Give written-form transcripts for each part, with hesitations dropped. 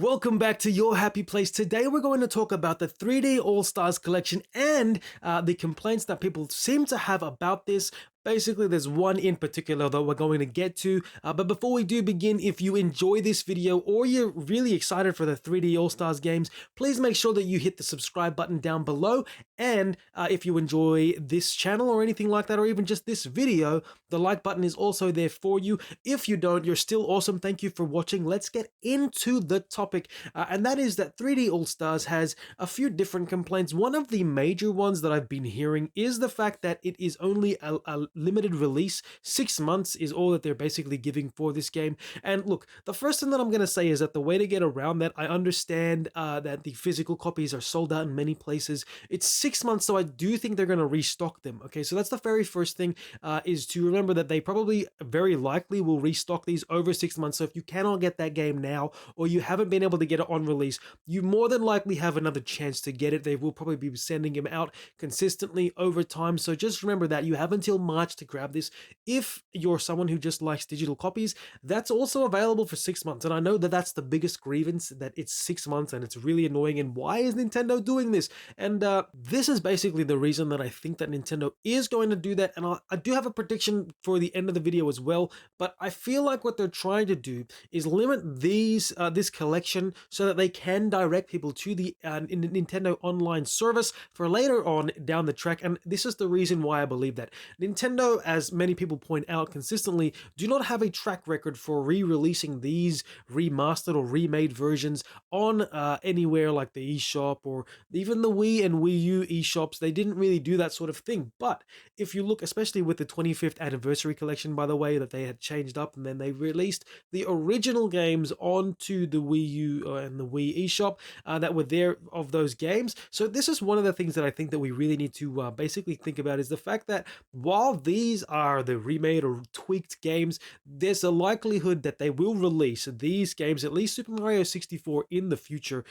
Welcome back to Your Happy Place. Today we're going to talk about the 3D All-Stars collection and the complaints that people seem to have about this. Basically, there's one in particular that we're going to get to. But before we do begin, if you enjoy this video or you're really excited for the 3D All-Stars games, please make sure that you hit the subscribe button down below. And if you enjoy this channel or anything like that, or even just this video, the like button is also there for you. If you don't, you're still awesome. Thank you for watching. Let's get into the topic. And that is that 3D All-Stars has a few different complaints. One of the major ones that I've been hearing is the fact that it is only a limited release. 6 months is all that they're basically giving for this game. And look, the first thing that I'm going to say is that the way to get around that, I understand that the physical copies are sold out in many places. It's 6 months, so I do think they're going to restock them. Okay, so that's the very first thing, is to remember that they probably very likely will restock these over 6 months. So if you cannot get that game now, or you haven't been able to get it on release, you more than likely have another chance to get it. They will probably be sending them out consistently over time. So just remember that you have until March to grab this. If you're someone who just likes digital copies, that's also available for 6 months. And I know that that's the biggest grievance, that it's 6 months and it's really annoying. And why is Nintendo doing this? And this is basically the reason that I think that Nintendo is going to do that. And I do have a prediction for the end of the video as well. But I feel like what they're trying to do is limit this collection so that they can direct people to the Nintendo Online service for later on down the track. And this is the reason why I believe that. Nintendo, as many people point out consistently, do not have a track record for re-releasing these remastered or remade versions on anywhere like the eShop or even the Wii and Wii U eShops. They didn't really do that sort of thing. But if you look, especially with the 25th anniversary collection, by the way, that they had changed up, and then they released the original games onto the Wii U and the Wii eShop that were there of those games. So this is one of the things that I think that we really need to basically think about, is the fact that while these are the remade or tweaked games, there's a likelihood that they will release these games, at least Super Mario 64, in the future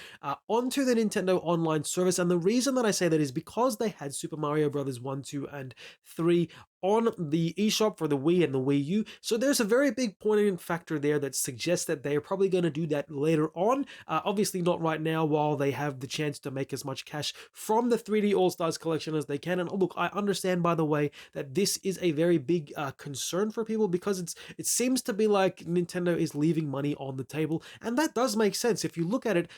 onto the Nintendo Online service. And the reason that I say that is because they had Super Mario Brothers 1, 2, and 3 on the eShop for the Wii and the Wii U. So there's a very big poignant factor there that suggests that they're probably going to do that later on. Obviously not right now, while they have the chance to make as much cash from the 3D All-Stars collection as they can. And look, I understand, by the way, that this is a very big concern for people, because it seems to be like Nintendo is leaving money on the table. And that does make sense if you look at it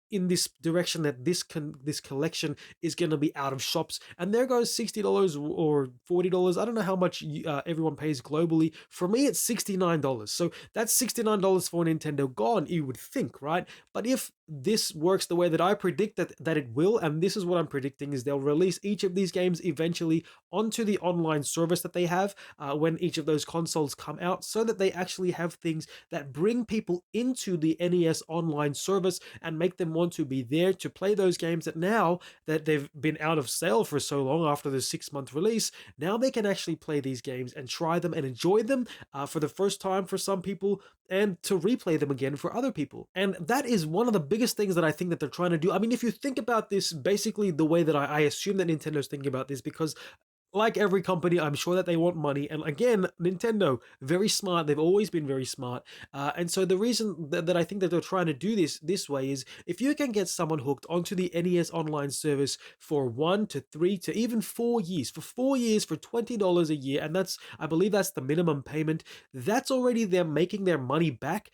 in this direction, that this collection is going to be out of shops, and there goes $60 or $40. I don't know how much everyone pays globally. For me, it's $69. So that's $69 for Nintendo gone, you would think, right? But if this works the way that I predict that it will, and this is what I'm predicting, is they'll release each of these games eventually onto the online service that they have when each of those consoles come out, so that they actually have things that bring people into the NES online service and make them want to be there to play those games, that now that they've been out of sale for so long after the 6-month release, now they can actually play these games and try them and enjoy them for the first time for some people, and to replay them again for other people. And that is one of the biggest things that I think that they're trying to do. I mean, if you think about this, basically the way that I assume that Nintendo's thinking about this, because like every company, I'm sure that they want money. And again, Nintendo, very smart. They've always been very smart. And so the reason that I think that they're trying to do this way is, if you can get someone hooked onto the NES online service for 1 to 3 to even 4 years, for 4 years for $20 a year, and I believe that's the minimum payment, that's already them making their money back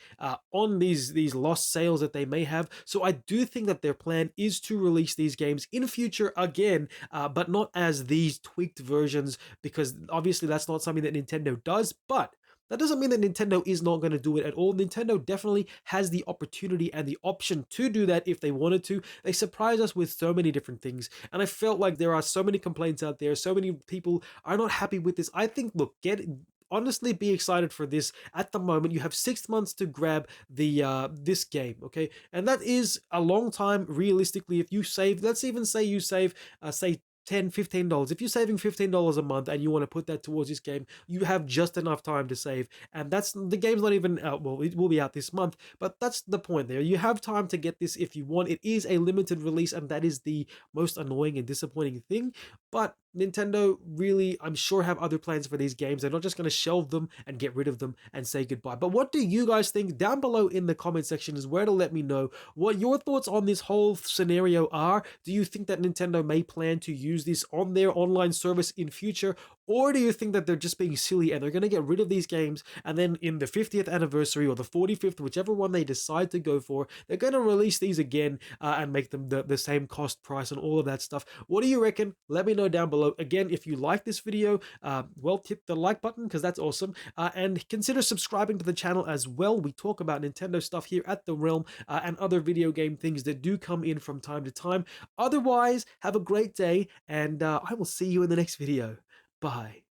on these lost sales that they may have. So I do think that their plan is to release these games in future again, but not as these tweaked versions, because obviously that's not something that Nintendo does. But that doesn't mean that Nintendo is not going to do it at all. Nintendo definitely has the opportunity and the option to do that if they wanted to. They surprise us with so many different things, and I felt like there are so many complaints out there. So many people are not happy with this. I think, look, honestly, be excited for this. At the moment, you have 6 months to grab this game, okay? And that is a long time, realistically. If you save, let's even say you save, say, $10, $15. If you're saving $15 a month and you want to put that towards this game, you have just enough time to save. And the game's not even out. Well, it will be out this month, but that's the point there. You have time to get this if you want. It is a limited release, and that is the most annoying and disappointing thing. But Nintendo really, I'm sure, have other plans for these games. They're not just going to shelve them and get rid of them and say goodbye. But what do you guys think? Down below in the comment section is where to let me know what your thoughts on this whole scenario are. Do you think that Nintendo may plan to use this on their online service in future? Or do you think that they're just being silly and they're going to get rid of these games, and then in the 50th anniversary or the 45th, whichever one they decide to go for, they're going to release these again and make them the same cost price and all of that stuff? What do you reckon? Let me know down below. Again, if you like this video, well, hit the like button because that's awesome. And consider subscribing to the channel as well. We talk about Nintendo stuff here at The Realm and other video game things that do come in from time to time. Otherwise, have a great day, and I will see you in the next video. Bye.